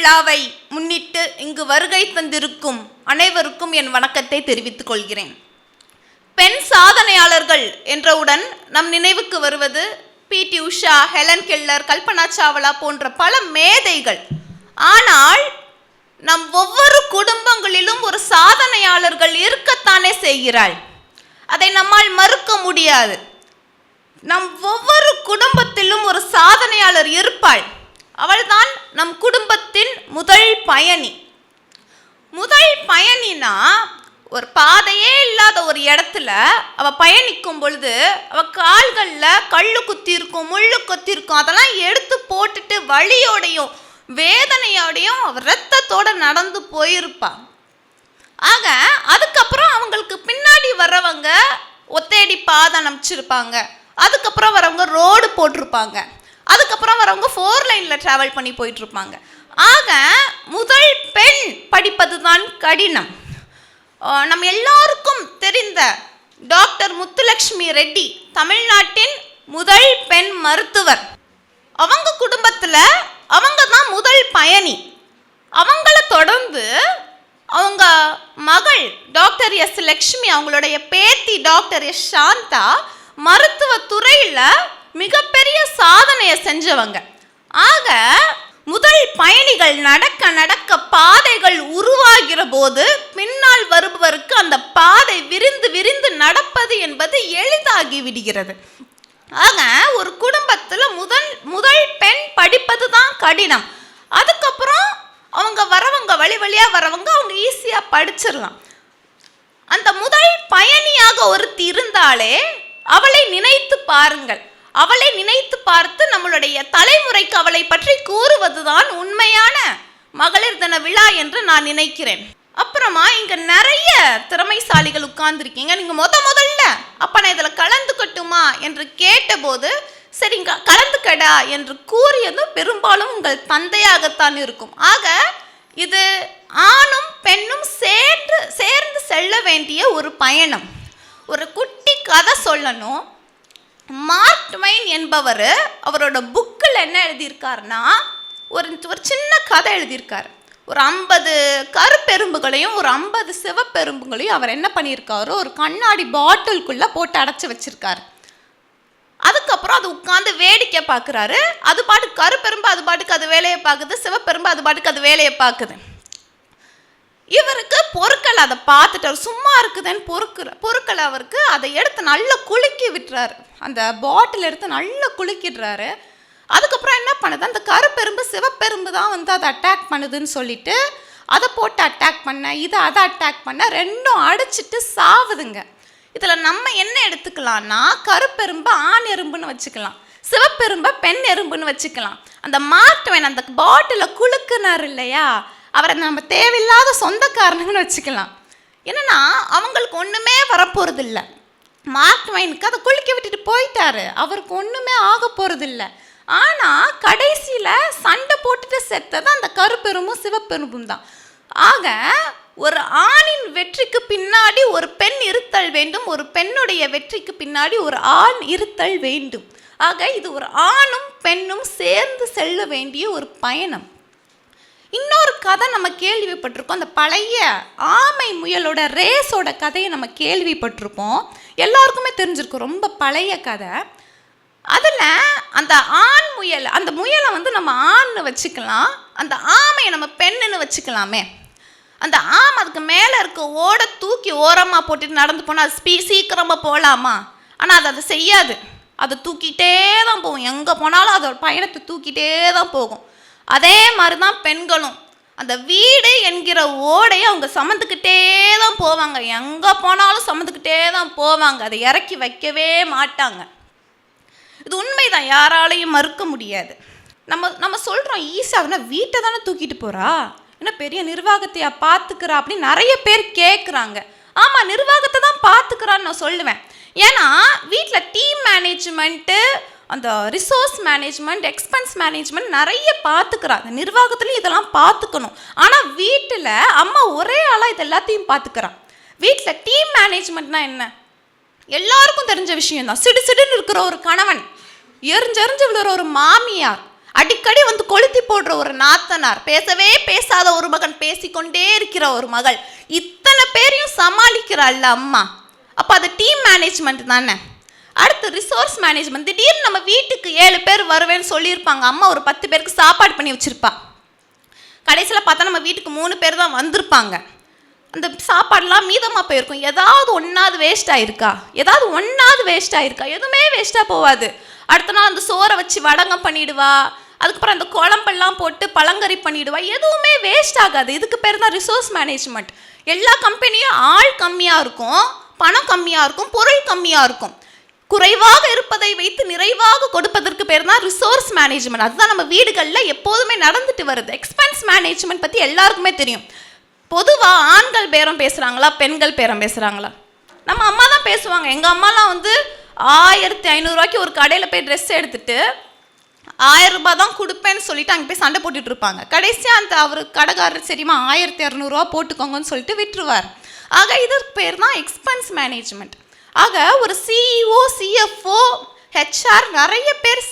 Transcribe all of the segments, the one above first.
விழாவை முன்னிட்டு இங்கு வருகை தந்திருக்கும் அனைவருக்கும் என் வணக்கத்தை தெரிவித்துக் கொள்கிறேன். பெண் சாதனையாளர்கள் என்றவுடன் நம் நினைவுக்கு வருவது PT Usha, Helen Keller, Kalpana Chawla போன்ற பல மேதைகள். ஆனால் நம் ஒவ்வொரு குடும்பங்களிலும் ஒரு சாதனையாளர்கள் இருக்கத்தானே செய்கிறாள். அதை நம்மால் மறுக்க முடியாது. நம் ஒவ்வொரு குடும்பத்திலும் ஒரு சாதனையாளர் இருப்பாள். அவள்தான் நம் குடும்பத்தின் முதல் பயணி. முதல் பயணினா ஒரு பாதையே இல்லாத ஒரு இடத்துல அவள் பயணிக்கும் பொழுது அவள் கால்களில் கல்லு குத்தி இருக்கும், முள்ளு குத்தி இருக்கும். அதெல்லாம் எடுத்து போட்டுட்டு வலியோடையும் வேதனையோடையும் அவள் ரத்தத்தோடு நடந்து போயிருப்பாள். ஆக அதுக்கப்புறம் அவங்களுக்கு பின்னாடி வர்றவங்க ஒத்தேடி பாதை அமைச்சிருப்பாங்க. அதுக்கப்புறம் வரவங்க ரோடு போட்டிருப்பாங்க. அதுக்கப்புறம் வரவங்க 4 லைனில் ட்ராவல் பண்ணி போயிட்டுருப்பாங்க. ஆக முதல் பெண் படிப்பது தான் கடினம். நம்ம எல்லாருக்கும் தெரிந்த டாக்டர் முத்துலட்சுமி ரெட்டி தமிழ்நாட்டின் முதல் பெண் மருத்துவர். அவங்க குடும்பத்தில் அவங்க தான் முதல் பயணி. அவங்கள தொடர்ந்து அவங்க மகள் டாக்டர் S லக்ஷ்மி, அவங்களுடைய பேத்தி டாக்டர் S சாந்தா மருத்துவ துறையில் மிகப்பெரிய சாதனையை செஞ்சவங்க. ஆக முதல் பயணிகள் நடக்க நடக்க பாதைகள் உருவாகிற போது பின்னால் வருபவருக்கு அந்த பாதை விரிந்து விரிந்து நடப்பது என்பது எளிதாகி விடுகிறது. ஆக ஒரு குடும்பத்தில் முதல் பெண் படிப்பது தான் கடினம். அதுக்கப்புறம் அவங்க வரவங்க வழி வழியாக வரவங்க அவங்க ஈஸியாக படிச்சிடலாம். அந்த முதல் பயணியாக ஒருத்தி இருந்தாலே அவளை நினைத்து பாருங்கள். அவளை நினைத்து பார்த்து நம்மளுடைய தலைமுறைக்கு அவளை பற்றி கூறுவதுதான் உண்மையான மகளிர் தின விழா என்று நான் நினைக்கிறேன். அப்புறமா இங்கே நிறைய திறமைசாலிகள் உட்கார்ந்துருக்கீங்க. நீங்கள் முதல்ல அப்போ நான் இதில் கலந்துக்கட்டுமா என்று கேட்டபோது சரிங்க கலந்துக்கடா என்று கூறியதும் பெரும்பாலும் உங்கள் தந்தையாகத்தான் இருக்கும். ஆக இது ஆணும் பெண்ணும் சேர்ந்து செல்ல வேண்டிய ஒரு பயணம். ஒரு குட்டி கதை சொல்லணும். மார்க் ட்வைன் என்பவர் அவரோட புக்கில் என்ன எழுதியிருக்காருன்னா ஒரு சின்ன கதை எழுதியிருக்கார். ஒரு 50 கருப்பெரும்புகளையும் ஒரு 50 சிவப்பெரும்புகளையும் அவர் என்ன பண்ணியிருக்காரோ ஒரு கண்ணாடி பாட்டிலுக்குள்ளே போட்டு அடைச்சி வச்சிருக்காரு. அதுக்கப்புறம் அது உட்காந்து வேடிக்கை பார்க்குறாரு. அது பாட்டுக்கு கருப்பெரும்பு அது பாட்டுக்கு அது வேலையை பார்க்குது, சிவப்பெரும்பு அது பாட்டுக்கு அது வேலையை பார்க்குது. இவருக்கு பொறுக்கலை. அதை பார்த்துட்டு அவர் சும்மா இருக்குதுன்னு பொறுக்கலை. அவருக்கு அதை எடுத்து நல்லா குலுக்கி விட்டுறாரு. அந்த பாட்டில் எடுத்து நல்லா குலுக்கிடுறாரு. அதுக்கப்புறம் என்ன பண்ணுது, அந்த கருப்பெரும்பு சிவப்பெரும்பு தான் வந்து அதை அட்டாக் பண்ணுதுன்னு சொல்லிட்டு அதை போட்டு அட்டாக் பண்ண, அதை அட்டாக் பண்ண, ரெண்டும் அடிச்சிட்டு சாவுதுங்க. இதில் நம்ம என்ன எடுத்துக்கலாம்னா கருப்பெரும்பை ஆண் எறும்புன்னு வச்சுக்கலாம், சிவப்பெரும்பை பெண் எறும்புன்னு வச்சுக்கலாம். அந்த மார்க் ட்வைன் அந்த பாட்டிலை குலுக்குனார் இல்லையா, அவரை நம்ம தேவையில்லாத சொந்தக்காரனுங்கன்னு வச்சுக்கலாம். என்னன்னா அவங்களுக்கு ஒன்றுமே வரப்போகிறது இல்லை. மார்க் ட்வைனுக்கு அதை குலுக்கி விட்டுட்டு போயிட்டாரு. அவருக்கு ஒன்றுமே ஆக போகிறது இல்லை. ஆனால் கடைசியில் சண்டை போட்டுட்டு செத்தது அந்த கருப்பெரும்பும் சிவப்பெரும்பும் தான். ஆக ஒரு ஆணின் வெற்றிக்கு பின்னாடி ஒரு பெண் இருத்தல் வேண்டும், ஒரு பெண்ணுடைய வெற்றிக்கு பின்னாடி ஒரு ஆண் இருத்தல் வேண்டும். ஆக இது ஒரு ஆணும் பெண்ணும் சேர்ந்து செல்ல வேண்டிய ஒரு பயணம். இன்னொரு கதை நம்ம கேள்விப்பட்டிருக்கோம். அந்த பழைய ஆமை முயலோட ரேஸோட கதையை நம்ம கேள்விப்பட்டிருப்போம். எல்லாருக்குமே தெரிஞ்சிருக்கும், ரொம்ப பழைய கதை. அதில் அந்த ஆண் முயல், அந்த முயலை வந்து நம்ம ஆண்னு வச்சுக்கலாம், அந்த ஆமையை நம்ம பெண்ணுன்னு வச்சுக்கலாமே. அந்த ஆமை அதுக்கு மேலே இருக்க ஓட தூக்கி ஓரமாக போட்டுட்டு நடந்து போனால் அது சீக்கிரமாக போகலாமா? ஆனால் அது அதை செய்யாது. அதை தூக்கிட்டே தான் போகும். எங்கே போனாலும் அதோட பயணத்தை தூக்கிட்டே தான் போகும். அதே மாதிரி தான் பெண்களும் அந்த வீடு என்கிற ஓடையை அவங்க சுமந்துக்கிட்டே தான் போவாங்க. எங்கே போனாலும் சுமந்துக்கிட்டே தான் போவாங்க. அதை இறக்கி வைக்கவே மாட்டாங்க. இது உண்மைதான், யாராலையும் மறுக்க முடியாது. நம்ம சொல்கிறோம் ஈஸியாகனா வீட்டை தானே தூக்கிட்டு போகிறா, என்ன பெரிய நிர்வாகத்தையா பார்த்துக்கிறா அப்படின்னு நிறைய பேர் கேட்குறாங்க. ஆமாம், நிர்வாகத்தை தான் பார்த்துக்கிறான்னு நான் சொல்லுவேன். ஏன்னா வீட்டில் டீம் மேனேஜ்மெண்ட்டு, அந்த ரிசோர்ஸ் மேனேஜ்மெண்ட், எக்ஸ்பென்ஸ் மேனேஜ்மெண்ட் நிறைய பார்த்துக்கிறாங்க. நிர்வாகத்துலேயும் இதெல்லாம் பார்த்துக்கணும். ஆனால் வீட்டில் அம்மா ஒரே ஆளாக இது எல்லாத்தையும் பார்த்துக்கிறான். வீட்டில் டீம் மேனேஜ்மெண்ட்னா என்ன? எல்லாருக்கும் தெரிஞ்ச விஷயம் தான். சிடு சிடுன்னு இருக்கிற ஒரு கணவன், எரிஞ்செறிஞ்சு விழுற ஒரு மாமியார், அடிக்கடி வந்து கொளுத்தி போடுற ஒரு நாத்தனார், பேசவே பேசாத ஒரு மகன், பேசிக்கொண்டே இருக்கிற ஒரு மகள், இத்தனை பேரையும் சமாளிக்கிறாள்ல அம்மா. அப்போ அது டீம் மேனேஜ்மெண்ட் தானே. அடுத்து ரிசோர்ஸ் மேனேஜ்மெண்ட். திடீர்னு நம்ம வீட்டுக்கு 7 பேர் வருவேன்னு சொல்லியிருப்பாங்க, அம்மா ஒரு 10 பேருக்கு சாப்பாடு பண்ணி வச்சுருப்பா. கடைசியில் பார்த்தா நம்ம வீட்டுக்கு 3 பேர் தான் வந்திருப்பாங்க. அந்த சாப்பாடெலாம் மீதமாக போயிருக்கும். ஏதாவது ஒன்றாவது வேஸ்ட் ஆகிருக்கா, எதுவுமே வேஸ்ட்டாக போகாது. அடுத்த நாள் அந்த சோறை வச்சு வடங்கம் பண்ணிடுவா, அதுக்கப்புறம் அந்த குழம்பெல்லாம் போட்டு பழங்கறி பண்ணிடுவா, எதுவுமே வேஸ்ட் ஆகாது. இதுக்கு பேர் தான் ரிசோர்ஸ் மேனேஜ்மெண்ட். எல்லா கம்பெனியும் ஆள் கம்மியாக இருக்கும், பணம் கம்மியாக இருக்கும், பொருள் கம்மியாக இருக்கும். குறைவாக இருப்பதை வைத்து நிறைவாக கொடுப்பதற்கு பேர் தான் ரிசோர்ஸ் மேனேஜ்மெண்ட். அதுதான் நம்ம வீடுகளில் எப்போதுமே நடந்துட்டு வருது. எக்ஸ்பென்ஸ் மேனேஜ்மெண்ட் பற்றி எல்லாருக்குமே தெரியும். பொதுவாக ஆண்கள் பேரம் பேசுகிறாங்களா, பெண்கள் பேரம் பேசுகிறாங்களா? நம்ம அம்மா தான் பேசுவாங்க. எங்கள் அம்மாலாம் வந்து 1500 ரூபாய்க்கு ஒரு கடையில் போய் ட்ரெஸ் எடுத்துட்டு 1000 ரூபாய் தான் கொடுப்பேன்னு சொல்லிட்டு அங்கே போய் சண்டை போட்டுட்டு இருப்பாங்க. கடைசியாக அந்த அவர் கடைக்காரர் சரிமா 1200 ரூபா போட்டுக்கோங்கன்னு சொல்லிட்டு விட்டுருவார். ஆக இதற்கு பேர் தான் எக்ஸ்பென்ஸ் மேனேஜ்மெண்ட். ஆக ஒரு சிஇஓ, சிஎஃப்ஓ, ஹெச்ஆர் நிறைய பேர்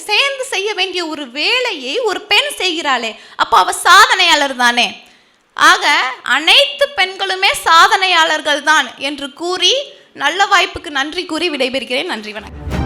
சேர்ந்து செய்ய வேண்டிய ஒரு வேலையை ஒரு பெண் செய்கிறாளே, அப்போ அவள் சாதனையாளர் தானே. ஆக அனைத்து பெண்களுமே சாதனையாளர்கள் தான் என்று கூறி நல்ல வாய்ப்புக்கு நன்றி கூறி விடைபெறுகிறேன். நன்றி, வணக்கம்.